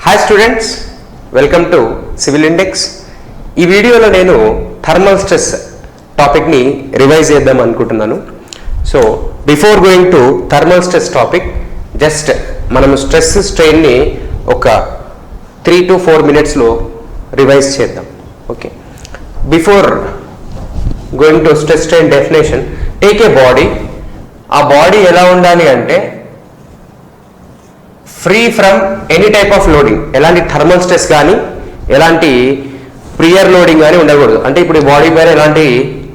Hi students, welcome to civil index. ఈ వీడియోలో నేను థర్మల్ స్ట్రెస్ టాపిక్ని రివైజ్ చేద్దాం అనుకుంటున్నాను. So before going to thermal stress topic, just మనం స్ట్రెస్ స్ట్రెయిన్ని ఒక 3 to 4 మినిట్స్లో రివైజ్ చేద్దాం. Okay, before going to stress strain definition, take a body. ఆ బాడీ ఎలా ఉండాలి అంటే free from any type of loading. ఎలాంటి థర్మల్ స్ట్రెస్ కానీ ఎలాంటి ప్రియర్ లోడింగ్ కానీ ఉండకూడదు. అంటే ఇప్పుడు ఈ బాడీ పైన ఎలాంటి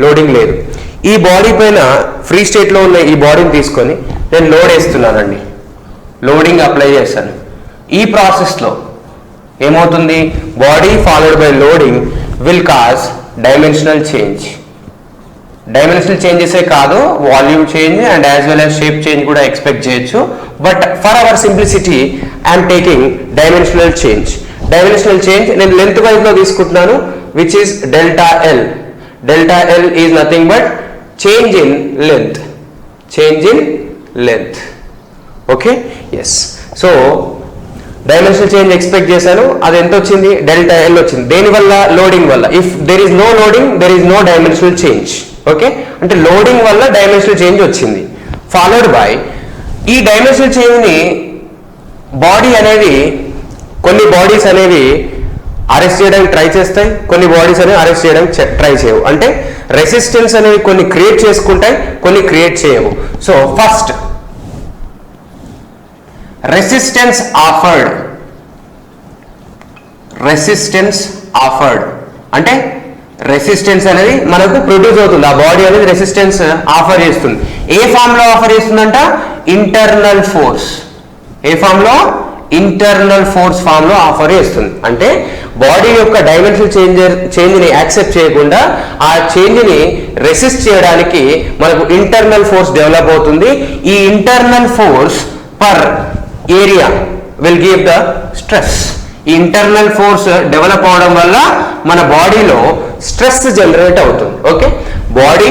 లోడింగ్ లేదు. ఈ బాడీ పైన ఫ్రీ స్టేట్లో ఉన్న ఈ బాడీని తీసుకొని నేను లోడ్ వేస్తున్నానండి, లోడింగ్ అప్లై చేస్తాను. ఈ ప్రాసెస్లో ఏమవుతుంది, body followed by loading will cause dimensional change. Dimensional చేంజెసే కాదు, volume change and as well as shape change కూడా ఎక్స్పెక్ట్ చేయొచ్చు. But for our simplicity I'm taking dimensional change. Dimensional change నేను లెంత్ వైజ్లో తీసుకుంటున్నాను, which is delta L. Delta L is nothing but change in length. Change in length. Okay, yes. So dimensional change expect చేశాను, అది ఎంత వచ్చింది, delta L వచ్చింది. దేనివల్ల, loading వల్ల. If there is no loading there is no dimensional change. Okay, అంటే loading వల్ల dimensional change వచ్చింది. ఫాలోడ్ బై ఈ డైమెన్షనల్ చేంజ్ని బాడీ అనేది, కొన్ని బాడీస్ అనేవి అరెస్ట్ చేయడానికి ట్రై చేస్తాయి, కొన్ని బాడీస్ అనేవి అరెస్ట్ చేయడానికి ట్రై చేయవు. అంటే రెసిస్టెన్స్ అనేవి కొన్ని క్రియేట్ చేసుకుంటాయి, కొన్ని క్రియేట్ చేయవు. So first resistance offered. Resistance offered అంటే రెసిస్టెన్స్ అనేది మనకు ప్రొడ్యూస్ అవుతుంది. ఆ బాడీ అనేది రెసిస్టెన్స్ ఆఫర్ చేస్తుంది. ఏ ఫామ్ లో ఆఫర్ చేస్తుందంట, ఇంటర్నల్ ఫోర్స్. ఏ ఫామ్ లో, ఇంటర్నల్ ఫోర్స్ ఫామ్ లో ఆఫర్ చేస్తుంది. అంటే బాడీ యొక్క డైమెన్షనల్ చేంజ్ని యాక్సెప్ట్ చేయకుండా ఆ చేంజ్ని రెసిస్ట్ చేయడానికి మనకు ఇంటర్నల్ ఫోర్స్ డెవలప్ అవుతుంది. ఈ internal force per area will give the stress. ఈ ఇంటర్నల్ ఫోర్స్ డెవలప్ అవడం వల్ల మన బాడీలో స్ట్రెస్ జనరేట్ అవుతుంది. Okay, body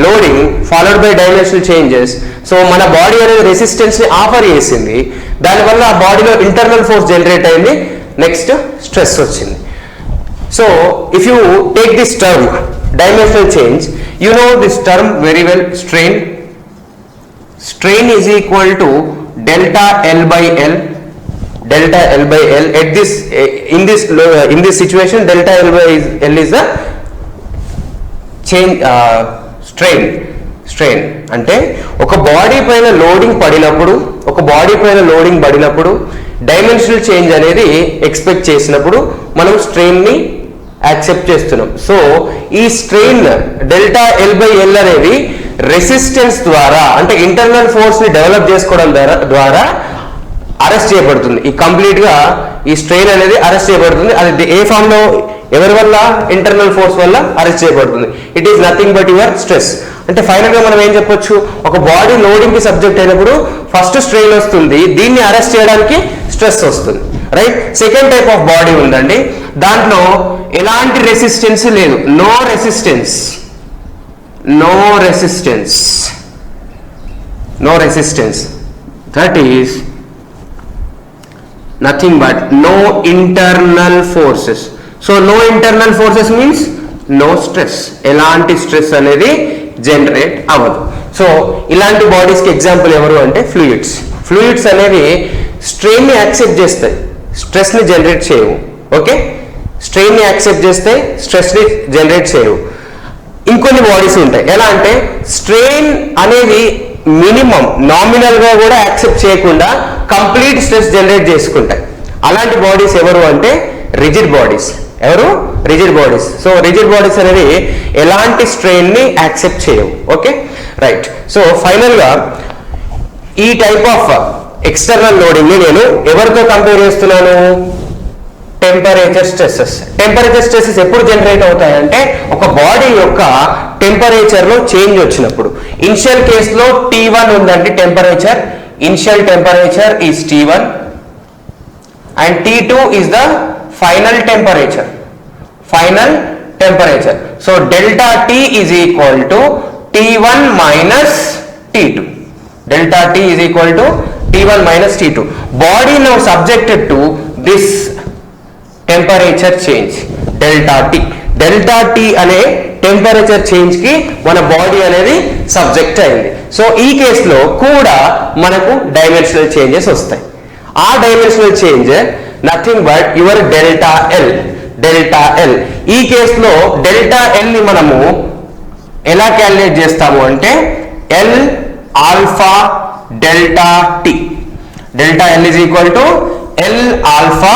loading followed by dimensional changes. So మన బాడీ అనేది రెసిస్టెన్స్ ని ఆఫర్ చేసింది, దానివల్ల ఆ బాడీలో ఇంటర్నల్ ఫోర్స్ జనరేట్ అయింది, నెక్స్ట్ స్ట్రెస్ వచ్చింది. So if you take this term dimensional change, you know this term very well. Strain. Strain is equal to delta L by L. Delta L by L at this in this situation, delta L by L is the change, strain. అంటే ఒక body పైన loading పడినప్పుడు dimensional change అనేది expect చేసినప్పుడు మనం strain ని accept చేస్తున్నాం. So ఈ strain delta L by L అనేది రెసిస్టెన్స్ ద్వారా, అంటే ఇంటర్నల్ ఫోర్స్ ని డెవలప్ చేసుకోవడం ద్వారా అరెస్ట్ చేయబడుతుంది. ఈ కంప్లీట్ గా ఈ స్ట్రెయిన్ అనేది అరెస్ట్ చేయబడుతుంది. అది ఏ ఫామ్ లో, ఎవరి వల్ల, ఇంటర్నల్ ఫోర్స్ వల్ల అరెస్ట్ చేయబడుతుంది. It is nothing but your stress. అంటే ఫైనల్ గా మనం ఏం చెప్పొచ్చు, ఒక బాడీ లోడింగ్ కి సబ్జెక్ట్ అయినప్పుడు ఫస్ట్ స్ట్రెయిన్ వస్తుంది, దీన్ని అరెస్ట్ చేయడానికి స్ట్రెస్ వస్తుంది. Right. Second type of body ఉందండి, దాంట్లో ఎలాంటి రెసిస్టెన్స్ లేదు, no resistance. That is nothing but no internal forces. So no internal forces means no stress. ఎలాంటి స్ట్రెస్ అనేది జనరేట్ అవ్వదు. సో ఇలాంటి బాడీస్ కి ఎగ్జాంపుల్ ఎవరు అంటే ఫ్లూయిడ్స్. ఫ్లూయిడ్స్ అనేవి స్ట్రెయిన్ ని యాక్సెప్ట్ చేస్తాయి, స్ట్రెస్ ని జనరేట్ చేయవు. ఓకే, స్ట్రెయిన్ ని యాక్సెప్ట్ చేస్తే స్ట్రెస్ ని జనరేట్ చేయవు. ఇంకొన్ని బాడీస్ ఉంటాయి, ఎలా అంటే స్ట్రెయిన్ అనేది మినిమం, నామినల్ గా కూడా యాక్సెప్ట్ చేయకుండా కంప్లీట్ స్ట్రెస్ జనరేట్ చేసుకుంటాయి. అలాంటి బాడీస్ ఎవరు అంటే రిజిడ్ బాడీస్. ఎవరు? Rigid bodies. So rigid bodies అనేవి ఎలాంటి స్ట్రెయిన్ ని యాక్సెప్ట్ చేయవు. Okay, right. సో ఫైనల్ గా ఈ టైప్ ఆఫ్ ఎక్స్టర్నల్ లోడింగ్ ని నేను ఎవరితో కంపేర్ చేస్తున్నాను, టెంపరేచర్ స్ట్రెసెస్. టెంపరేచర్ స్ట్రెసెస్ ఎప్పుడు జనరేట్ అవుతాయంటే ఒక బాడీ యొక్క టెంపరేచర్ లో చేంజ్ వచ్చినప్పుడు. ఇనిషియల్ కేసులో T1 ఉందండి temperature, initial temperature is T1 and T2 is the final temperature. So delta T is equal to T1 minus T2. Delta T is equal to T1 minus T2. Body now subjected to this temperature change delta T. Delta T అనే temperature change కి మన body అనేది subject అయింది. So ఈ కేసులో కూడా మనకు dimensional changes వస్తాయి. ఆ dimensional change nothing but your delta L. Delta L ఈ కేసులో డెల్టా ఎల్ ని మనము ఎలా క్యాలిక్యులేట్ చేస్తాము అంటే L alpha delta tea. Delta L is equal to L alpha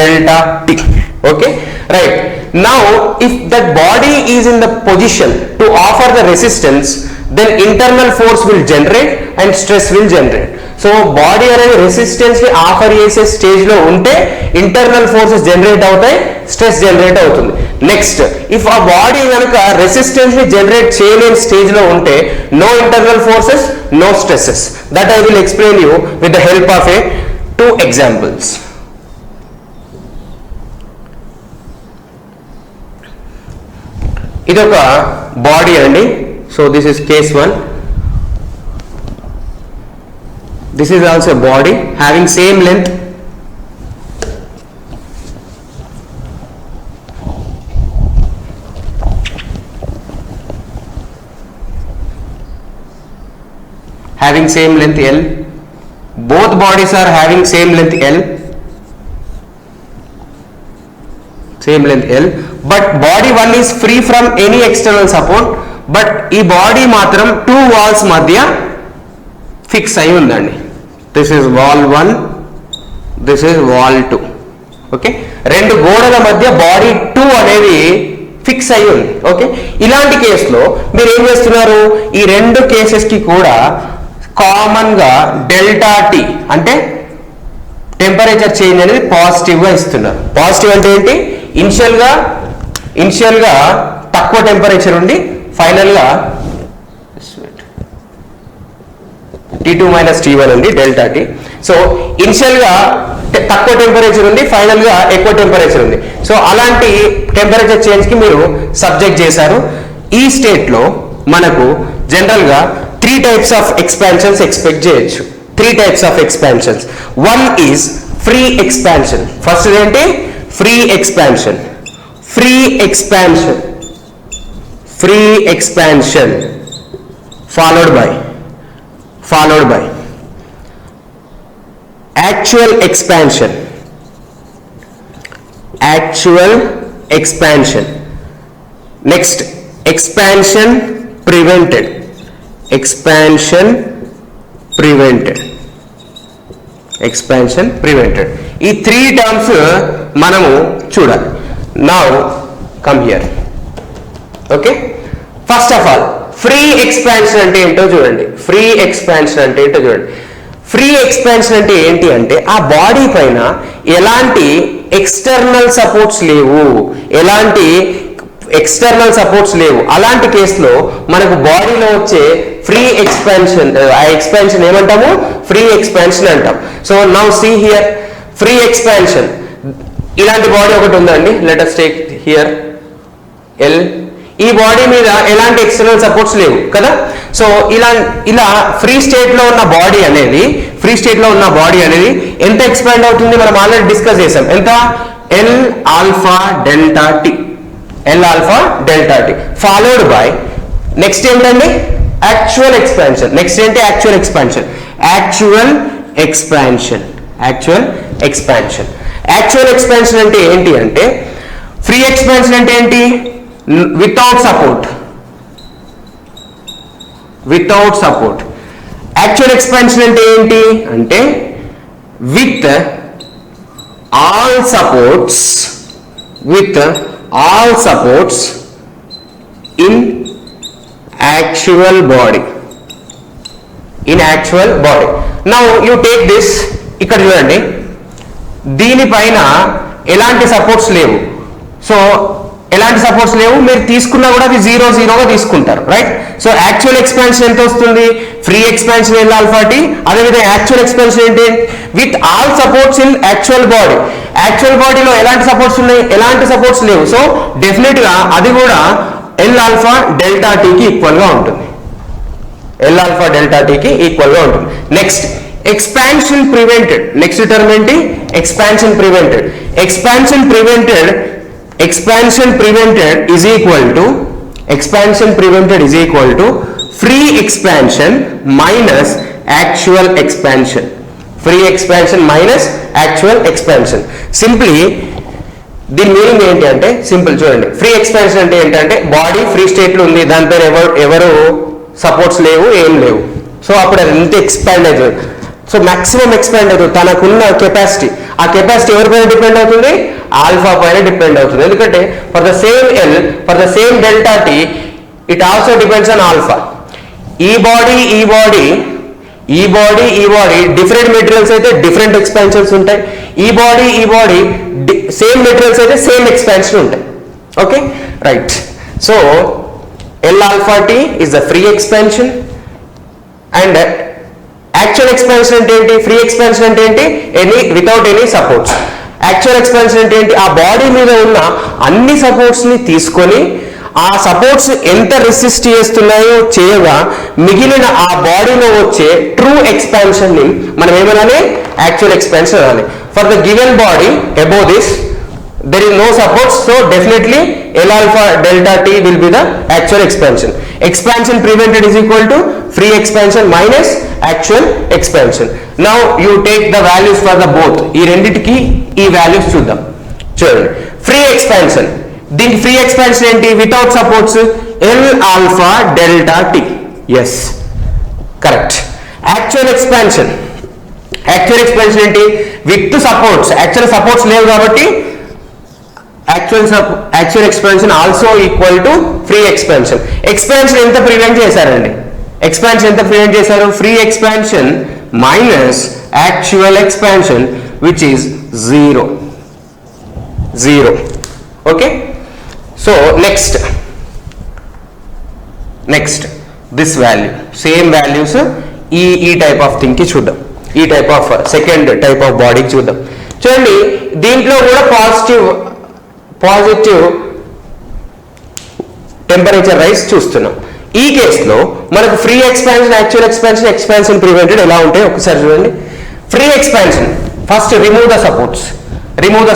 delta tea. Okay, right. Now if that body is in the position to offer the resistance, then internal force will generate and stress will generate. So body అనేది resistance ని offer చేసే stage లో ఉంటే internal forces generate అవుతాయి, stress generate అవుతుంది. Next if ఆ body కనుక resistance ని జనరేట్ చేయలేని స్టేజ్ లో ఉంటే no internal forces, no stresses. That I will explain you with the help of a 2 examples. ఇదొక బాడీ అండి. So this is case 1. This is also body having same length. having same length L. Both bodies are having same length L. Same length L. But body 1 is free from any external support. But ఈ body మాత్రం 2 walls మధ్య fix అయి ఉందండి. This is wall 1, this is wall 2. Okay, 2 గోడల మధ్య body 2 అనేది fix అయి ఉంది. ఓకే, ఇలాంటి కేసులో మీరు ఏం చేస్తున్నారు, ఈ 2 కేసెస్ కి కూడా కామన్ గా డెల్టా టీ అంటే టెంపరేచర్ చేంజ్ అనేది పాజిటివ్ గా ఇస్తున్నారు. పాజిటివ్ అంటే ఏంటి, ఇనిషియల్ గా తక్కువ టెంపరేచర్ ఉండి ఫైనల్ గా T2 మైనస్ T1 ఉంది డెల్టా టీ. సో ఇనిషియల్ గా తక్కువ టెంపరేచర్ ఉంది, ఫైనల్ గా ఎక్కువ టెంపరేచర్ ఉంది. సో అలాంటి టెంపరేచర్ చేంజ్ కి మీరు సబ్జెక్ట్ చేశారు. ఈ స్టేట్ లో మనకు జనరల్ గా 3 types of expansions ఎక్స్పెక్ట్ చేయొచ్చు. 3 types of expansions. One is free expansion. First ఏంటి, free expansion. Free expansion followed by actual expansion. Next, expansion prevented. ఈ 3 terms మనము చూడాలి. Now come here. Okay, first of all free expansion అంటే ఏంటో చూడండి. Free expansion అంటే ఏంటి అంటే ఆ బాడీ పైన ఎలాంటి ఎక్స్టర్నల్ సపోర్ట్స్ లేవు, అలాంటి కేసులో మనకు బాడీలో వచ్చే ఫ్రీ ఎక్స్పాన్షన్, ఆ ఎక్స్పాన్షన్ ఏమంటాము, ఫ్రీ ఎక్స్పాన్షన్ అంటాం. So now see here free expansion. ఇలాంటి బాడీ ఒకటి ఉందండి, let us take here L. ఈ బాడీ మీద ఎలాంటి ఎక్స్టర్నల్ సపోర్ట్స్ లేవు కదా. సో ఇలా ఫ్రీ స్టేట్ లో ఉన్న బాడీ అనేది ఎంత ఎక్స్పాండ్ అవుతుంది మనం ఆల్రెడీ డిస్కస్ చేసాం. ఎంత, L alpha delta tea. Followed by next ఏంటండి, యాక్చువల్ ఎక్స్పాన్షన్. యాక్చువల్ ఎక్స్పాన్షన్ అంటే ఏంటి అంటే, ఫ్రీ ఎక్స్పాన్షన్ అంటే ఏంటి, without support. Actual expansion అంటే ఏంటి అంటే with all supports in actual body. Now you take this. ఇక్కడ చూడండి, దీనిపైన ఎలాంటి సపోర్ట్స్ లేవు. సో ఎలాంటి సపోర్ట్స్ లేవు, మీరు తీసుకున్నా కూడా అది 0 తీసుకుంటారు, రైట్. సో యాక్చువల్ ఎక్స్పాన్షన్ ఎంత వస్తుంది, free expansion L alpha T. అదేవిధంగా యాక్చువల్ ఎక్స్పాన్షన్ ఏంటి, with all supports in actual body. Actual బాడీలో ఎలాంటి సపోర్ట్స్ ఉన్నాయి, ఎలాంటి సపోర్ట్స్ లేవు. సో డెఫినెట్ గా అది కూడా ఎల్ ఆల్ఫా డెల్టా టీకి ఈక్వల్ గా ఉంటుంది. Next, expansion prevented. Next term ఏంటి? Expansion prevented. Expansion prevented is equal to free expansion minus actual expansion. Free expansion minus actual expansion. Simply దీని మీనింగ్ ఏంటి అంటే సింపుల్ చూడండి. ఫ్రీ ఎక్స్పాన్షన్ అంటే ఏంటంటే బాడీ ఫ్రీ స్టేట్ లో ఉంది, దానిపైన ఎవరు సపోర్ట్స్ లేవు, ఏం లేవు. సో అప్పుడు అది ఎంత ఎక్స్పాండ్ అవుతుంది. సో మాక్సిమం ఎక్స్పాండ్ అవుతుంది. తనకున్న కెపాసిటీ, ఆ కెపాసిటీ ఎవరిపైన డిపెండ్ అవుతుంది? ఆల్ఫా పైన డిపెండ్ అవుతుంది. ఎందుకంటే for the same L, for the same delta T, it also depends on alpha. ఈ బాడీ డిఫరెంట్ మెటీరియల్స్ అయితే డిఫరెంట్ ఎక్స్పాన్షన్స్ ఉంటాయి. ఈ బాడీ సేమ్ మెటీరియల్స్ అయితే సేమ్ ఎక్స్పాన్షన్ ఉంటాయి. Okay, right. So L alpha T is the free expansion. And actual expansion అంటే ఏంటి? Free expansion అంటే ఏంటి? Without any supports. Actual expansion అంటే ఏంటి? ఆ బాడీ మీద ఉన్న అన్ని సపోర్ట్స్ ని తీసుకొని ఆ సపోర్ట్స్ ఎంత రెసిస్ట్ చేస్తున్నాయో చేయగా మిగిలిన ఆ బాడీలో వచ్చే ట్రూ ఎక్స్పాన్షన్ ని మనం ఏమనాలి? యాక్చువల్ ఎక్స్పాన్షన్ అనాలి. For the given body above this there is no support, so definitely L alpha delta T will be the actual expansion. Expansion prevented is equal to free expansion minus actual expansion. Now you take the values for the both. ఈ రెండిటికి ఈ values చూద్దాం. చూడండి, free expansion, దీనికి free expansion ఏంటి? Without supports L alpha delta T. Yes, correct. Actual expansion ఏంటి? With supports. Actual supports లేవు కాబట్టి actual expansion also equal to free expansion. Expansion ఎంత ప్రివెంట్ చేశారండి? Free expansion minus actual expansion which is zero. Okay, so next this value, same values ఈ type of thing కి చూద్దాం. ఈ type of second type of బాడీకి చూద్దాం. చూడండి, దీంట్లో కూడా పాజిటివ్ టెంపరేచర్ రైస్ చూస్తున్నాం. ఈ కేసులో మనకు free expansion, actual expansion prevented ఎలా ఉంటాయి ఒకసారి చూడండి. Free expansion, first remove the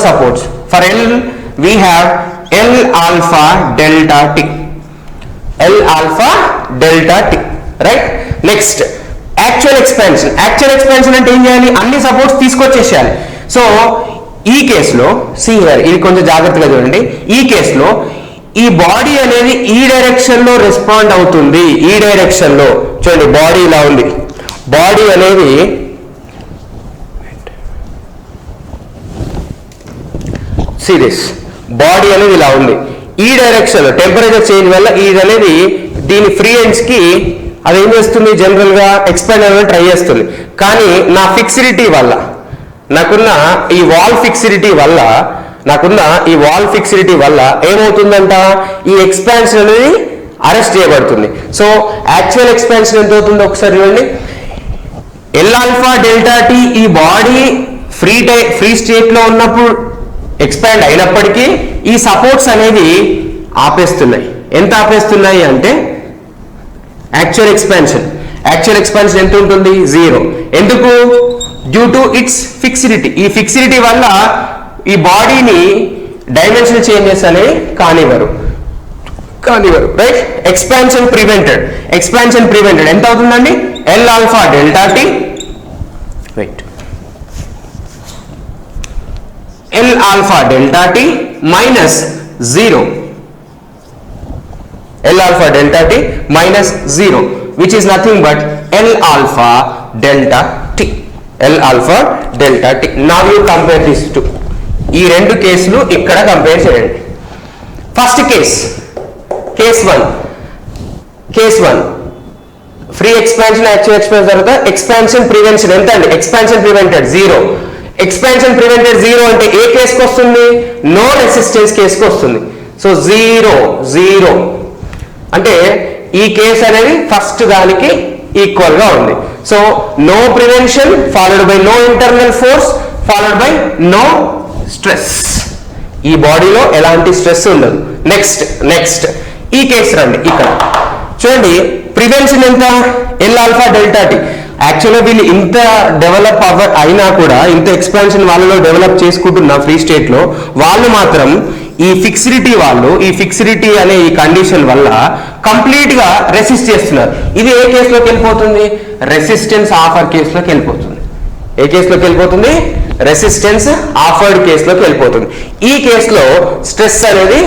supports. For L we have L alpha delta T. Right? Next, actual expansion అంటే ఏం చేయాలి? అన్ని సపోర్ట్స్ తీసుకొచ్చేసేయాలి. సో ఈ కేసులో ఇది కొంచెం జాగ్రత్తగా చూడండి. ఈ కేసులో ఈ బాడీ అనేది ఈ డైరెక్షన్ లో రెస్పాండ్ అవుతుంది. ఈ డైరెక్షన్ లో చూడండి, బాడీ ఇలా ఉంది. బాడీ అనేది బాడీ అనేది ఇలా ఉంది. ఈ డైరెక్షన్ లో టెంపరేచర్ చేంజ్ వల్ల ఇది అనేది దీని ఫ్రీ ఎండ్స్ కి అది ఏం చేస్తుంది? జనరల్ గా ఎక్స్పాండ్ అవ్వడానికి ట్రై చేస్తుంది. కానీ నా ఫిక్సిడిటీ వల్ల, నాకున్న ఈ వాల్ ఫిక్సిడిటీ వల్ల ఏమవుతుందంట? ఈ ఎక్స్పాన్షన్ అనేది అరెస్ట్ చేయబడుతుంది. సో యాక్చువల్ ఎక్స్పాన్షన్ ఎంత అవుతుందో ఒకసారి చూడండి. ఎల్ ఆల్ఫా డెల్టా టీ ఈ బాడీ ఫ్రీ స్టేట్ లో ఉన్నప్పుడు ఎక్స్పాండ్ అయినప్పటికీ ఈ సపోర్ట్స్ అనేవి ఆపేస్తున్నాయి. ఎంత ఆపేస్తున్నాయి అంటే యాక్చువల్ ఎక్స్పాన్షన్ ఎంత ఉంటుంది? 0. ఎందుకు? Due to its fixity. ఈ ఫిక్సిడిటీ వల్ల ఈ బాడీని డైమెన్షన్ చేంజెస్ అనేవి కానివ్వరు. రైట్? ఎక్స్పాన్షన్ ప్రివెంటెడ్ ఎంత అవుతుందండి? L alpha delta tea, right, L alpha delta T minus 0. L alpha delta T minus 0, which is nothing but L alpha delta T. Now you compare these two. ఈ రెండు కేసులు ఇక్కడ compare చేయండి. First case 1 free expansion, actual expansion తర్వాత expansion prevention ఎంత అండి? Expansion prevented 0. Expansion prevented 0 అంటే ఏ కేసుకి వస్తుంది? నో రెసిస్టెన్స్ కేసుకి వస్తుంది. సో 0 అంటే ఈ కేసు అనేది ఫస్ట్ దానికి ఈక్వల్ గా ఉంది. So no prevention followed by no internal force followed by no stress. ఈ బాడీలో ఎలాంటి స్ట్రెస్ ఉండదు. నెక్స్ట్ ఈ కేసు రండి. ఇక్కడ చూడండి, ప్రివెన్షన్ ఎంత? L alpha delta tea. యాక్చువల్గా వీళ్ళు ఇంత డెవలప్ అయినా కూడా, ఇంత ఎక్స్పాన్షన్ వాళ్ళలో డెవలప్ చేసుకుంటున్న ఫ్రీ స్టేట్ లో వాళ్ళు మాత్రం ఈ ఫిక్సిడిటీ అనే ఈ కండిషన్ వల్ల కంప్లీట్ గా రెసిస్ట్ చేస్తున్నారు. ఇది ఏ కేసులోకి వెళ్ళిపోతుంది? రెసిస్టెన్స్ ఆఫర్ కేసులోకి వెళ్ళిపోతుంది. ఏ కేసులోకి వెళ్ళిపోతుంది? రెసిస్టెన్స్ ఆఫర్డ్ కేసులోకి వెళ్ళిపోతుంది. ఈ కేసులో స్ట్రెస్ అనేది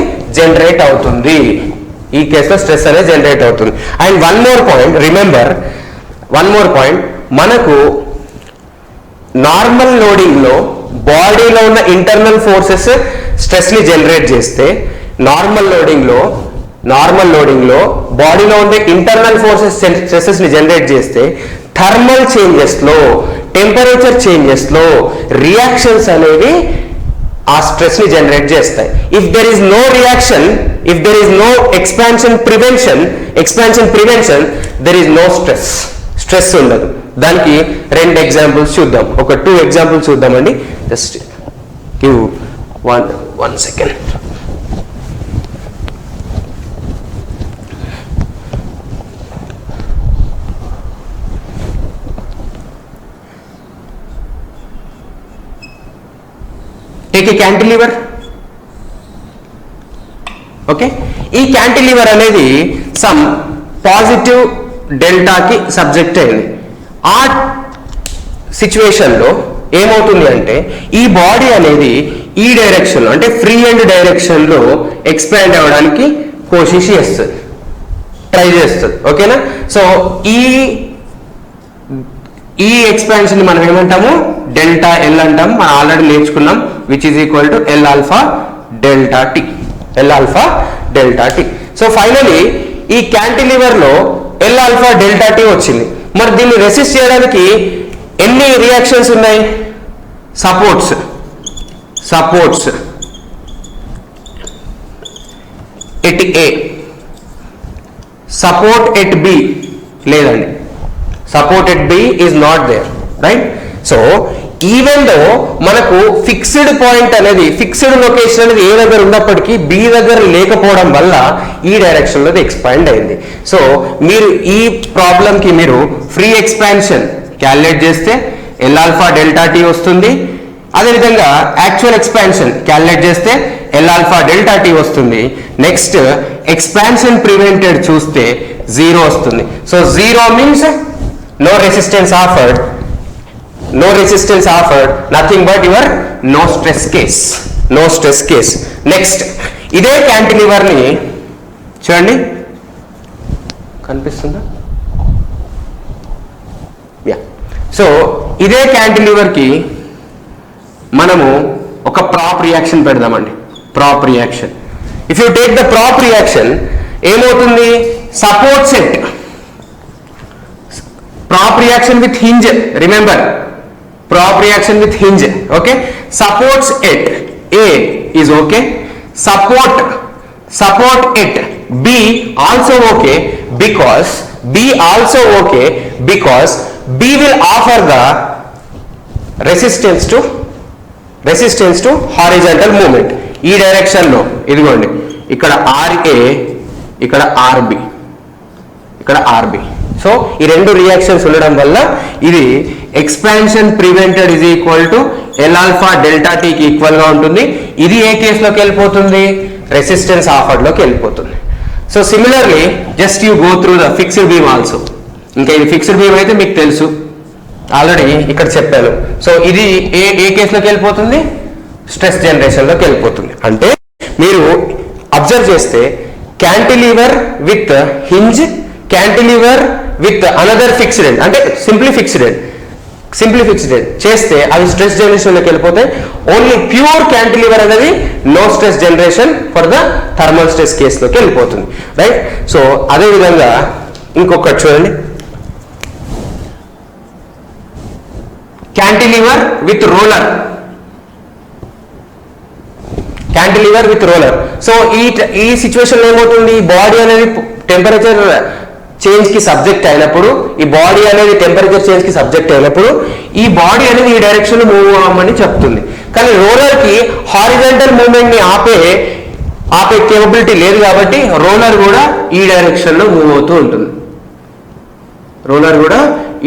జనరేట్ అవుతుంది. And one more point, remember మనకు నార్మల్ లోడింగ్ లో బాడీలో ఉన్న ఇంటర్నల్ ఫోర్సెస్ స్ట్రెస్ ని జనరేట్ చేస్తే, నార్మల్ లోడింగ్ లో బాడీలో ఉండే ఇంటర్నల్ ఫోర్సెస్ స్ట్రెసెస్ ని జనరేట్ చేస్తే, థర్మల్ చేంజెస్ లో, టెంపరేచర్ చేంజెస్ లో రియాక్షన్స్ అనేవి ఆ స్ట్రెస్ ని జనరేట్ చేస్తాయి. If there is no reaction, if there is no expansion prevention, there is no stress ఉండదు. దానికి 2 ఎగ్జాంపుల్స్ చూద్దాం. ఒక 2 ఎగ్జాంపుల్స్ చూద్దామండి. Just give one second. Take a cantilever. Okay, ఈ క్యాంటిలివర్ అనేది సమ్ పాజిటివ్ డెల్టాకి సబ్జెక్ట్ అయింది. ఆ సిచ్యువేషన్ లో ఏమవుతుంది అంటే, ఈ బాడీ అనేది ఈ డైరెక్షన్ లో, అంటే ఫ్రీ ఎండ్ డైరెక్షన్ లో ఎక్స్పాండ్ అవ్వడానికి కోషిష్ చేస్తుంది, ట్రై చేస్తుంది. ఓకేనా? సో ఈ ఎక్స్పాన్షన్ మనం ఏమంటాము? డెల్టా ఎల్ అంటాం. మనం ఆల్రెడీ నేర్చుకున్నాం, which is equal to L alpha delta T. So finally ఈ క్యాంటిలివర్ లో ఎల్ ఆల్ఫా డెల్టా టీ వచ్చింది. మరి దీన్ని రెసిస్ట్ చేయడానికి ఎన్ని రియాక్షన్స్ ఉన్నాయి? Supports at A, support at B లేదండి. Support at B is not there, right? So even though మనకు ఫిక్స్డ్ పాయింట్ అనేది, ఫిక్స్డ్ లొకేషన్ అనేది ఏ దగ్గర ఉన్నప్పటికీ బి దగ్గర లేకపోవడం వల్ల ఈ డైరెక్షన్ లో ఎక్స్పాండ్ అయింది. సో మీరు ఈ ప్రాబ్లం కి మీరు ఫ్రీ ఎక్స్పాన్షన్ క్యాలిక్యులేట్ చేస్తే ఎల్ ఆల్ఫా డెల్టా టీ వస్తుంది. అదేవిధంగా యాక్చువల్ ఎక్స్పాన్షన్ క్యాలిక్యులేట్ చేస్తే ఎల్ ఆల్ఫా డెల్టా టీ వస్తుంది. నెక్స్ట్ ఎక్స్పాన్షన్ ప్రివెంటెడ్ చూస్తే 0 వస్తుంది. So 0 means no resistance offered, nothing but your no stress case. Next, ఇదే క్యాంటిలివర్ ని చూడండి, కనిపిస్తుందా? సో ఇదే క్యాంటిలివర్ కి మనము ఒక ప్రాప్ రియాక్షన్ పెడదామండి. Prop reaction, if you take the prop reaction ఏమవుతుంది? Support set, prop reaction with hinge, remember prop reaction with hinge, okay? Supports at A is okay, support at B also okay, because B will offer the resistance to horizontal movement. ఈ direction లో ఇదిగోండి, ఇక్కడ RA, ఇక్కడ RB. So ఈ 2 reactions ఉండడం వల్ల ఇది expansion prevented is equal to L alpha delta టీకి ఈక్వల్ గా ఉంటుంది. ఇది ఏ కేసులోకి వెళ్ళిపోతుంది? రెసిస్టెన్స్ ఆఫర్డ్ లోకి వెళ్ళిపోతుంది. So similarly just you go through the fixed beam also. ఇంకా ఇది ఫిక్స్డ్ బీమ్ అయితే మీకు తెలుసు, ఆల్రెడీ ఇక్కడ చెప్పాను. సో ఇది ఏ కేసులోకి వెళ్ళిపోతుంది? స్ట్రెస్ జనరేషన్ లోకి వెళ్ళిపోతుంది. అంటే మీరు అబ్జర్వ్ చేస్తే cantilever with hinge, cantilever with another fixed end, అంటే సింప్లీ ఫిక్స్డ్ ఎండ్ చేస్తే అవి స్ట్రెస్ జనరేషన్ లోకి వెళ్ళిపోతాయి. ఓన్లీ ప్యూర్ క్యాంటిలివర్ అనేది no stress generation for the thermal stress కేసులోకి వెళ్ళిపోతుంది, రైట్? సో అదే విధంగా ఇంకొకటి చూడండి, క్యాంటిలివర్ విత్ రోలర్. సో ఈ సిచ్యువేషన్ లో ఏమవుతుంది? బాడీ అనేది టెంపరేచర్ చేంజ్ కి సబ్జెక్ట్ అయినప్పుడు, ఈ బాడీ అనేది ఈ డైరెక్షన్ లో మూవ్ అవ్వమని చెప్తుంది. కానీ రోలర్ కి హారిజాంటల్ మూవ్మెంట్ ని ఆపే కేపబిలిటీ లేదు కాబట్టి రోలర్ కూడా ఈ డైరెక్షన్ లో మూవ్ అవుతూ ఉంటుంది.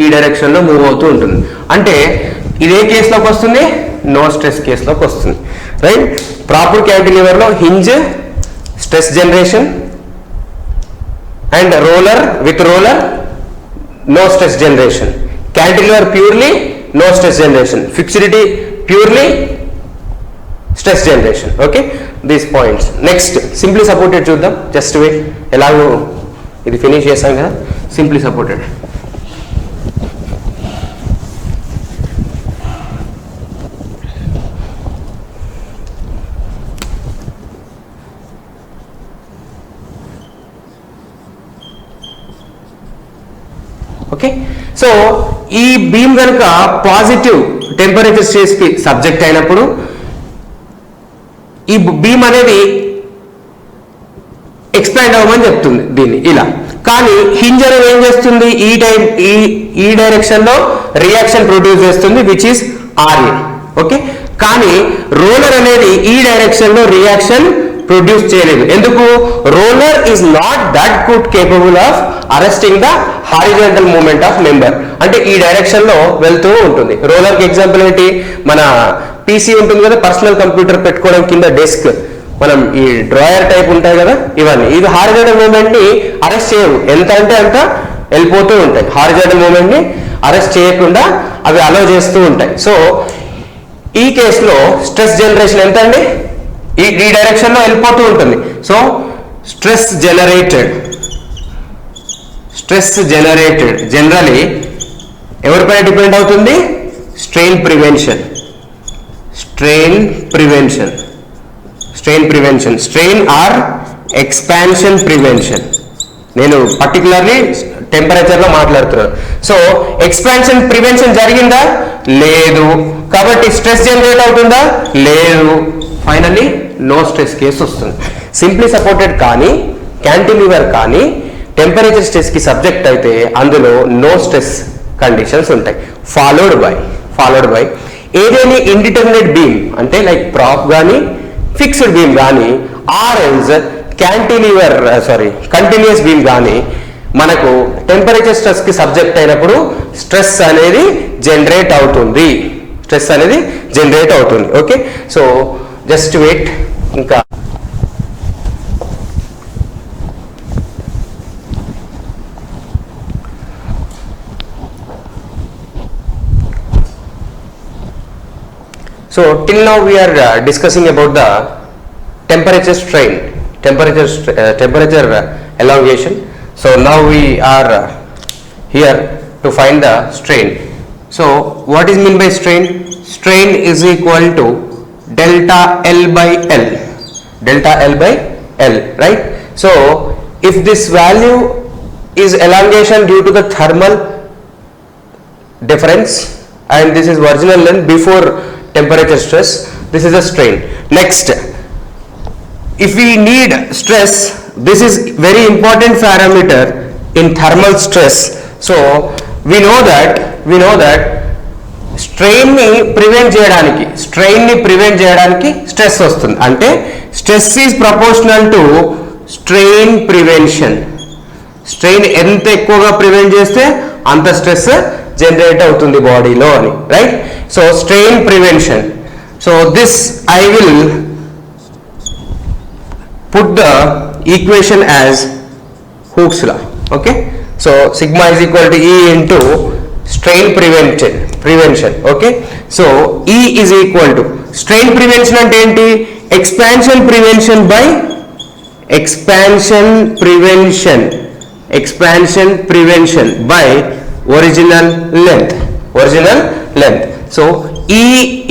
ఈ డైరెక్షన్లో మూవ్ అవుతూ ఉంటుంది. అంటే ఇదే కేసులోకి వస్తుంది, నో స్ట్రెస్ కేసులోకి వస్తుంది, రైట్. ప్రాపర్ క్యాంటిలివర్లో hinge stress generation and roller with roller no stress generation. Cantilever purely no stress generation. Fixity purely stress generation. Okay, these points. Next, simply supported చూద్దాం. Just wait. ఎలాగో ఇది finish చేసాం కదా, simply supported. Okay, so ఈ beam కనుక positive temperature stage కి subject అయినప్పుడు ఈ బీమ్ అనేది ఎక్స్పాండ్ అవ్వమని చెప్తుంది దీన్ని ఇలా. కానీ హింజ్ అనేది ఏం చేస్తుంది, ఈ డైరెక్షన్ లో రియాక్షన్ ప్రొడ్యూస్ చేస్తుంది, విచ్ ఈస్ ఆర్ఏ. ఓకే, కానీ రోలర్ అనేది ఈ డైరెక్షన్ లో రియాక్షన్ ప్రొడ్యూస్ చేయలేదు. ఎందుకు? Roller is not that good capable of arresting the horizontal movement of member. అంటే ఈ డైరెక్షన్ లో వెళ్తూ ఉంటుంది. రోలర్ కి ఎగ్జాంపుల్ ఏంటి, మన పీసీ ఉంటుంది కదా, పర్సనల్ కంప్యూటర్ పెట్టుకోవడం కింద డెస్క్, మనం ఈ డ్రాయర్ టైప్ ఉంటాయి కదా, ఇవన్నీ ఇది హారిజాంటల్ మూవ్మెంట్ ని అరెస్ట్ చేయవు. ఎంత అంటే అంత వెళ్ళిపోతూ ఉంటాయి. హారిజాంటల్ మూవ్మెంట్ ని అరెస్ట్ చేయకుండా అవి అలౌ చేస్తూ ఉంటాయి. సో ఈ కేసులో స్ట్రెస్ జనరేషన్ ఎంత అండి, ఈ డైరెక్షన్ లో వెళ్ళిపోతూ ఉంటుంది. సో స్ట్రెస్ జనరేటెడ్ జనరలీ ఎవరిపైన డిపెండ్ అవుతుంది, strain prevention, strain or expansion prevention. నేను పర్టికులర్లీ టెంపరేచర్ లో మాట్లాడుతున్నాను. సో ఎక్స్పాన్షన్ ప్రివెన్షన్ జరిగిందా, లేదు. కాబట్టి స్ట్రెస్ జనరేట్ అవుతుందా, లేదు. ఫైనల్లీ నో స్ట్రెస్ కేసు వస్తుంది. సింప్లీ సపోర్టెడ్ కానీ క్యాంటిలివర్ కానీ టెంపరేచర్ స్ట్రెస్ కి సబ్జెక్ట్ అయితే అందులో నో స్ట్రెస్ కండిషన్స్ ఉంటాయి. ఫాలోడ్ బై ఏదైనా ఇండిటర్మినేట్ బీమ్ అంటే లైక్ ప్రాప్ కానీ ఫిక్స్డ్ బీమ్ కానీ ఆర్ఎల్స్ కంటిన్యూస్ బీమ్ కానీ మనకు టెంపరేచర్ స్ట్రెస్ కి సబ్జెక్ట్ అయినప్పుడు స్ట్రెస్ అనేది జనరేట్ అవుతుంది. Okay, so just wait. ఇంకా so till now we are discussing about the temperature strain, temperature elongation. So now we are here to find the strain. So what is mean by strain? Strain is equal to delta L by L, right? So if this value is elongation due to the thermal difference and this is original length before temperature stress, this is a strain. Next, if we need stress, this is very important parameter in thermal stress. So we know that strain ని prevent చేయడానికి stress వస్తుంది. అంటే stress is proportional to strain prevention. Strain ఎంత ఎక్కువగా prevent చేస్తే అంత stress generate అవుతుంది బాడీలో అని, right? So strain prevention. So this I will put the equation as hooks law. Okay, so sigma is equal to E into strain prevention. Okay, so E is equal to strain prevention అంటే ఏంటి, expansion prevention by original length. So E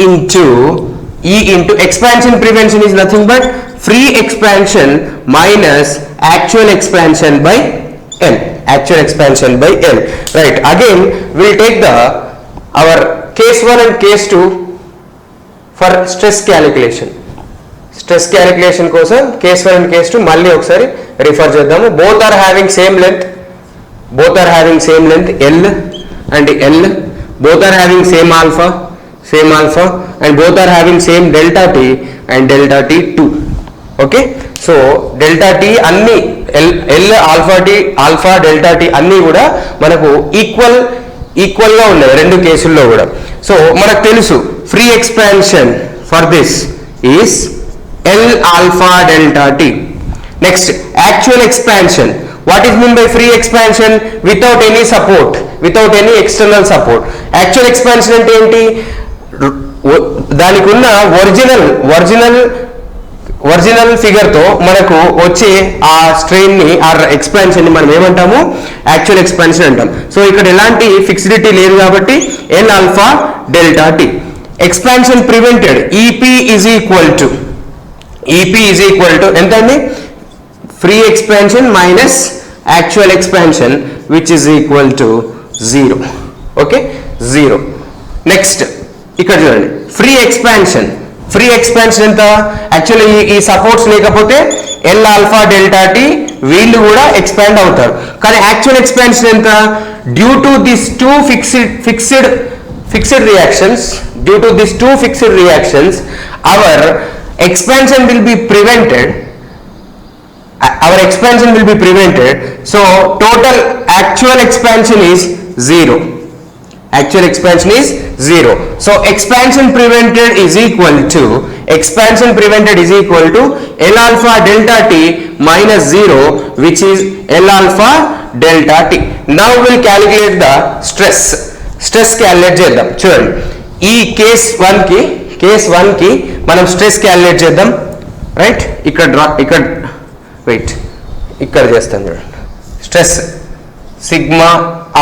into expansion prevention is nothing but free expansion minus actual expansion by L. Right, again we'll take our case 1 and case 2 for stress calculation కోసం case 1 and case 2 మళ్ళీ ఒకసారి refer చేద్దాము. both are having same length L and L, both are having same alpha and both are having same delta T and delta T2. Okay, so delta T అన్ని L alpha delta T అన్ని కూడా మనకు equal equal గా ఉన్నాయి రెండు కేసుల్లో కూడా. So మనకు తెలుసు free expansion for this is L alpha delta t. Next, actual expansion. What is meant by free expansion? Without any support, without any external support. Actual expansion అంటే ఏంటి? దానికి ఉన్న ఒరిజినల్ ఫిగర్ తో మనకు వచ్చే ఆ స్ట్రెయిన్ ని ఆ ఎక్స్పాన్షన్ ని మనం ఏమంటాము? యాక్చువల్ ఎక్స్పాన్షన్ అంటాం. సో ఇక్కడ ఎలాంటి ఫిక్సిడిటీ లేదు కాబట్టి L alpha delta t. Expansion prevented. EP is equal to ఎంత అండి? Free expansion minus actual expansion which is equal to 0. Okay, 0. Next ఇక్కడ చూడండి, ఫ్రీ ఎక్స్పాన్షన్ ఎంత? యాక్చువల్లీ ఈ సపోర్ట్స్ లేకపోతే L alpha delta t వీళ్ళు కూడా ఎక్స్పాండ్ అవుతారు. కానీ యాక్చువల్ ఎక్స్పాన్షన్ ఎంత? Due to this two fixed reactions our expansion will be prevented. So total actual expansion is 0. So expansion prevented is equal to L alpha delta t minus 0, which is L alpha delta t. Now we'll calculate the stress calculate చేద్దాం. చూడండి, ఈ case 1 కి మనం stress calculate చేద్దాం. Right, ఇక్కడ చేస్తాం చూడండి. Stress sigma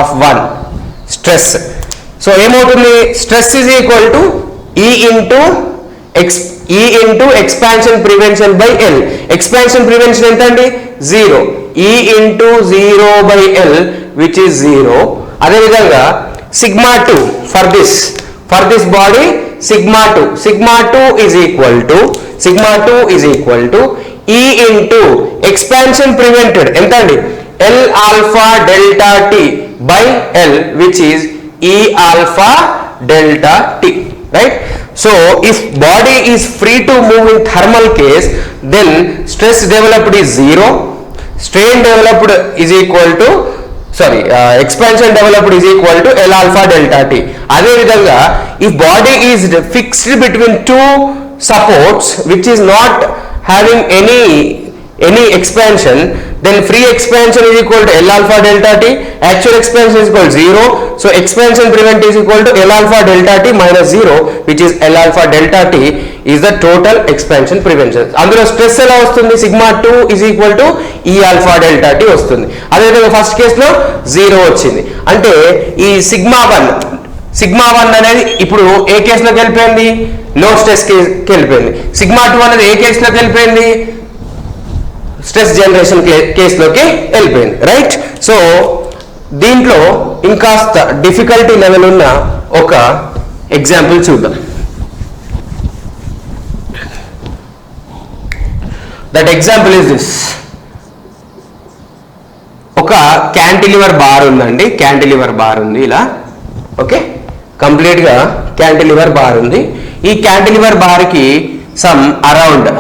of 1 stress. So ఏమవుతుంది? Stress is equal to E into expansion prevention by L. Expansion prevention ఎంత అండి? 0. E into 0 by L which is 0. అదేవిధంగా sigma 2 for this body, sigma 2 is equal to E into expansion prevented ఎంత అండి? L alpha delta t by L which is E alpha delta t, right? So if body is free to move in thermal case, then stress developed is 0, strain developed is equal to expansion developed is equal to L alpha delta t. అదే విధంగా if body is fixed between two supports which is not having any expansion, then free expansion is equal to L alpha delta t, actual expansion is equal to 0. So expansion prevent is equal to L alpha delta t minus 0, which is L alpha delta t is the total expansion prevention. అందులో stress ఎలా వస్తుంది? Sigma 2 is equal to E alpha delta t వస్తుంది. అదేవిధంగా first కేసులో 0 వచ్చింది. అంటే ఈ sigma 1 అనేది ఇప్పుడు ఏ కేసులోకి వెళ్ళిపోయింది? నో స్ట్రెస్ కేసుకి వెళ్ళిపోయింది. సిగ్మా 2 అనేది ఏ కేసులోకి వెళ్ళిపోయింది? స్ట్రెస్ జనరేషన్ కేసులోకి వెళ్ళిపోయింది. రైట్, సో దీంట్లో ఇంకాస్త డిఫికల్టీ లెవెల్ ఉన్న ఒక ఎగ్జాంపుల్ చూద్దాం. That example is this. ఒక క్యాంటిలివర్ బార్ ఉందండి. క్యాంటిలివర్ బార్ ఉంది ఇలా. ఓకే, కంప్లీట్ గా క్యాంటిలివర్ బార్ ఉంది. ఈ క్యాంటిలివర్ బార్ కి సమ్ అరౌండ్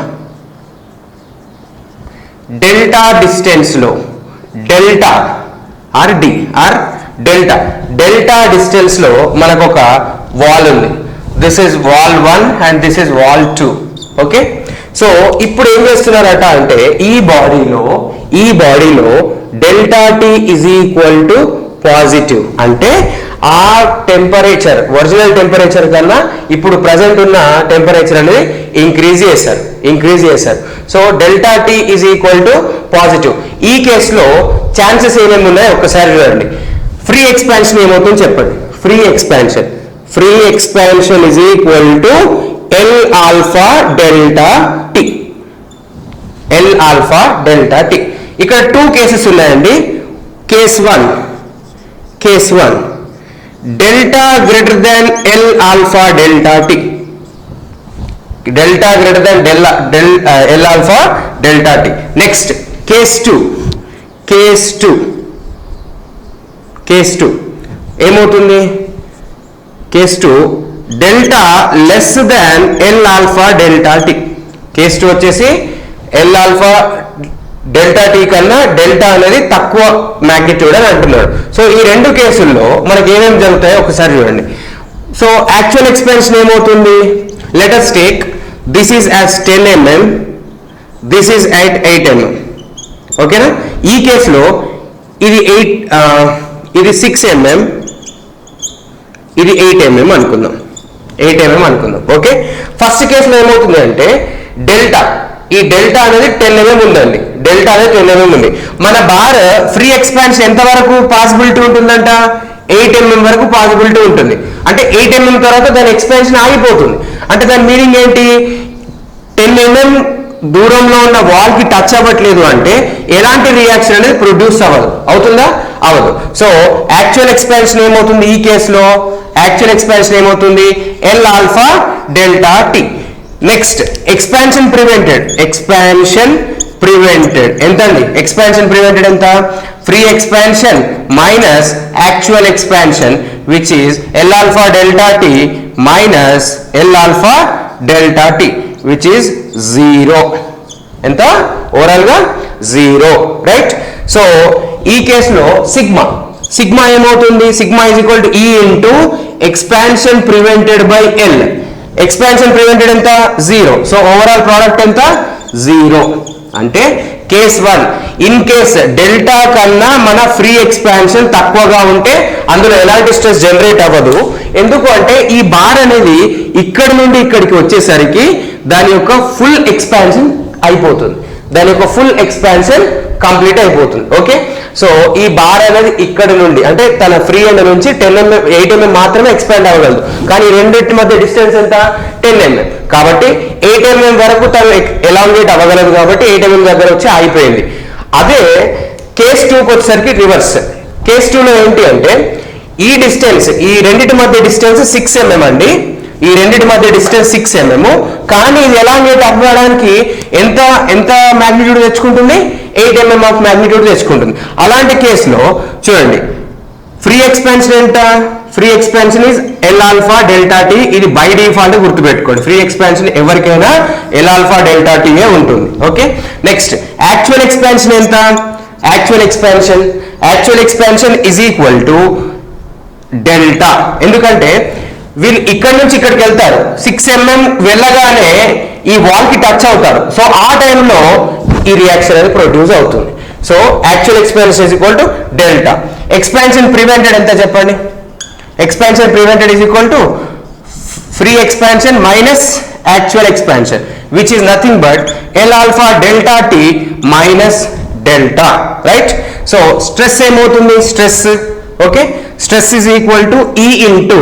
డెల్టా డిస్టెన్స్ లో డెల్టా డిస్టెన్స్ లో మనకు ఒక వాల్ ఉంది. This is wall 1 and this is wall 2. Okay, so ఇప్పుడు ఏం చేస్తున్నారట అంటే ఈ బాడీలో delta T is equal to positive. అంటే ఆ టెంపరేచర్ ఒరిజినల్ టెంపరేచర్ కన్నా ఇప్పుడు ప్రజెంట్ ఉన్న టెంపరేచర్ అనేది ఇంక్రీజ్ చేశారు. So delta T is equal to positive. ఈ కేసులో ఛాన్సెస్ ఏమేమి ఉన్నాయో ఒక్కసారి చూడండి. ఫ్రీ ఎక్స్పాన్షన్ ఏమవుతుందో చెప్పండి. Free expansion is equal to L alpha delta t. ఇక్కడ 2 కేసెస్ ఉన్నాయండి. Case 1 delta greater than L alpha delta t. Delta greater than L alpha delta t. Next case 2 ఏమవుతుంది? Case 2 delta less than L alpha delta t. Case 2 వచ్చేసి L alpha delta T కన్నా delta అనేది తక్కువ magnitude అని అంటున్నాడు. So ఈ రెండు కేసుల్లో మనకి ఏమేమి జరుగుతాయో ఒకసారి చూడండి. సో యాక్చువల్ ఎక్స్పాన్షన్ ఏమవుతుంది, let us take this is as 10 mm, this is at 8 mm. ఓకేనా? ఈ కేసులో ఇది 6 mm, ఇది 8 mm అనుకుందాం, 8 mm అనుకుందాం. ఓకే, ఫస్ట్ కేసులో ఏమవుతుంది అంటే డెల్టా, ఈ డెల్టా అనేది 10 mm ఉందండి, డెల్టా అనేది 10 mm ఉంది. మన బార్ ఫ్రీ ఎక్స్పాన్షన్ ఎంత వరకు పాసిబిలిటీ ఉంటుందంట, 8 mm వరకు పాసిబిలిటీ ఉంటుంది. అంటే 8 mm తర్వాత దాని ఎక్స్పాన్షన్ ఆగిపోతుంది. అంటే దాని మీనింగ్ ఏంటి, 10 mm దూరంలో ఉన్న వాల్ కి టచ్ అవ్వట్లేదు అంటే ఎలాంటి రియాక్షన్ అనేది ప్రొడ్యూస్ అవ్వదు. అవుతుందా? అవ్వదు. సో యాక్చువల్ ఎక్స్పాన్షన్ ఏమవుతుంది ఈ కేసులో, యాక్చువల్ ఎక్స్పాన్షన్ ఏమవుతుంది, L alpha delta tea. Next expansion prevented, expansion prevented ఎంత అండి, ఎక్స్పాన్షన్ ప్రివెంటెడ్ ఎంత, free expansion minus actual expansion which is L alpha delta T minus L alpha delta tea which is 0. ఎంత, overall గా 0, right? So ఈ కేసులో sigma, sigma ఏమవుతుంది, sigma is equal to ఈ into expansion prevented by L. Expansion prevented ఎంత, 0. So overall product ఎంత, 0. అంటే case 1, in case delta కన్నా మన ఫ్రీ ఎక్స్పాన్షన్ తక్కువగా ఉంటే అందులో ఎలాంటి స్ట్రెస్ జనరేట్ అవ్వదు. ఎందుకు అంటే ఈ బార్ అనేది ఇక్కడ నుండి ఇక్కడికి వచ్చేసరికి దాని యొక్క ఫుల్ ఎక్స్పాన్షన్ అయిపోతుంది, దాని యొక్క ఫుల్ ఎక్స్పాన్షన్ కంప్లీట్ అయిపోతుంది. ఓకే, సో ఈ బార్ అనేది ఇక్కడ నుండి అంటే తన ఫ్రీ ఎండ్ నుంచి 10 mm 8 mm మాత్రమే ఎక్స్పాండ్ అవ్వగలదు. కానీ రెండింటి మధ్య డిస్టెన్స్ ఎంత, 10 mm. కాబట్టి 8 mm వరకు తను ఎలాంగేట్ అవ్వగలదు కాబట్టి 8 mm దగ్గర వచ్చి ఆగిపోయింది. అదే కేస్ 2కి వచ్చేసరికి రివర్స్. కేస్ 2లో ఏంటి అంటే ఈ డిస్టెన్స్, ఈ రెండింటి మధ్య డిస్టెన్స్ 6 mm అండి, ఈ రెండింటి మధ్య డిస్టెన్స్ 6 mm. కానీ ఇది ఎలాంగేట్ అవ్వడానికి ఎంత ఎంత మ్యాగ్నిట్యూడ్ తెచ్చుకుంటుంది, 8 mm ఆఫ్ మ్యాగ్నిట్యూడ్ తెచ్చుకుంటుంది. అలాంటి కేసులో చూడండి ఫ్రీ ఎక్స్పాన్షన్ ఎంత, free expansion is L alpha delta tea. ఇది బై డిఫాల్ట్ గుర్తుపెట్టుకోండి, ఫ్రీ ఎక్స్పాన్షన్ ఎవరికైనా ఎల్ ఆల్ఫా డెల్టా టీయే ఉంటుంది. ఓకే, నెక్స్ట్ యాక్చువల్ ఎక్స్పాన్షన్ ఎంత, actual expansion is equal to delta. ఎందుకంటే వీళ్ళు ఇక్కడ నుంచి ఇక్కడికి వెళ్తారు, 6 mm వెళ్ళగానే ఈ వాల్ కి టచ్ అవుతారు. సో ఆ టైంలో ఈ రియాక్షన్ అనేది ప్రొడ్యూస్ అవుతుంది. So actual expansion is equal to delta. Expansion prevented ఎంత చెప్పండి, expansion prevented is equal to free expansion minus actual expansion which is nothing but L alpha delta T minus delta, right? So stress ఏమవుతుంది, stress, okay, stress is equal to E into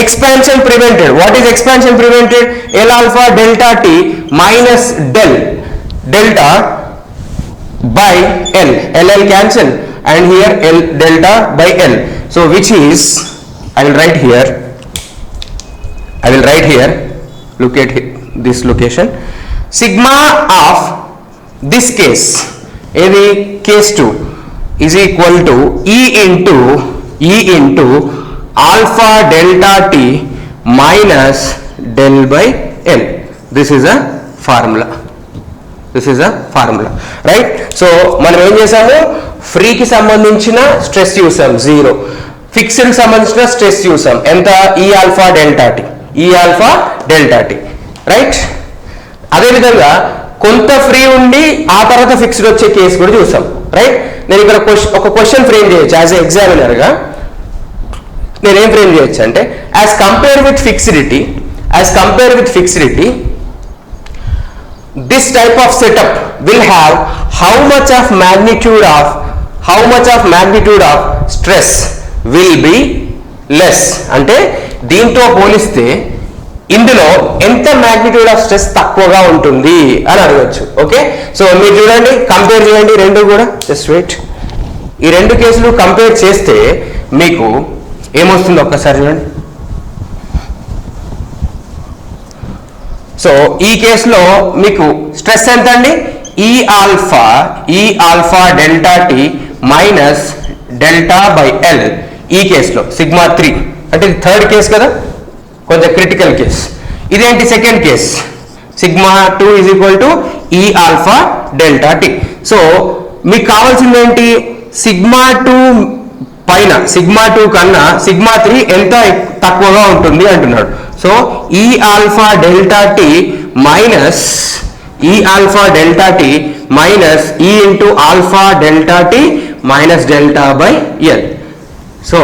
expansion prevented. What is expansion prevented? L alpha delta T minus delta by L. L cancel and here L delta by L. So which is, I will write here, look at this location. Sigma of this case, case 2 is equal to E into alpha delta T minus del by L. This is a formula, right? So మనం ఏం చేసాము, free కి సంబంధించిన stress చూసాం 0, fixed కి సంబంధించిన stress చూసాం ఎంత, ఈ ఆల్ఫా డెల్టా టీ, రైట్? అదే విధంగా కొంత ఫ్రీ ఉండి ఆ తర్వాత ఫిక్స్డ్ వచ్చే కేసు కూడా చూసాం, రైట్? నేను ఇక్కడ ఒక క్వశ్చన్ ఫ్రేమ్ చేయొచ్చు యాజ్ ఎ ఎగ్జామినర్ గా. నేనేం ఫ్రేమ్ చేయొచ్చు అంటే as compare with fixity this type of setup will have how much of magnitude of stress will be less. అంటే దీంతో పోలిస్తే ఇందులో ఎంత మ్యాగ్నిట్యూడ్ ఆఫ్ స్ట్రెస్ తక్కువగా ఉంటుంది అని అడగచ్చు. ఓకే, సో మీరు చూడండి, కంపేర్ చేయండి రెండు కూడా, జస్ట్ వెయిట్. ఈ రెండు కేసులు కంపేర్ చేస్తే మీకు ఏమొస్తుందో ఒక్కసారి చూడండి. సో ఈ కేసులో మీకు స్ట్రెస్ ఎంత అండి, ఈ alpha delta T minus delta by L. ఈ కేసులో సిగ్మా 3, అంటే ఇది థర్డ్ కేసు కదా, కొంచెం క్రిటికల్ కేస్. ఇదేంటి second case, sigma 2 is equal to ఈ ఆల్ఫా డెల్టా టీ. సో మీకు కావాల్సింది ఏంటి, సిగ్మా 2 పైన సిగ్మా 2 కన్నా సిగ్మా 3 ఎంత తక్కువగా ఉంటుంది అంటున్నాడు. So E alpha delta T minus E alpha delta T minus E into alpha delta T minus delta by L. So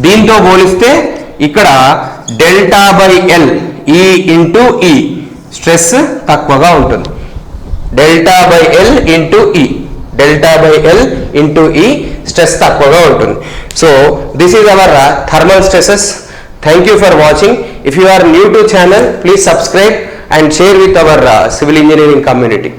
దీంతో పోలిస్తే ఇక్కడ డెల్టా బై ఎల్ ఈ ఇంటూ ఈ స్ట్రెస్ తక్కువగా ఉంటుంది. Delta by L into E delta by L into ఈ stress తక్కువగా ఉంటుంది. So this is our thermal stresses. Thank you for watching. If you are new to channel, please subscribe and share with our civil engineering community.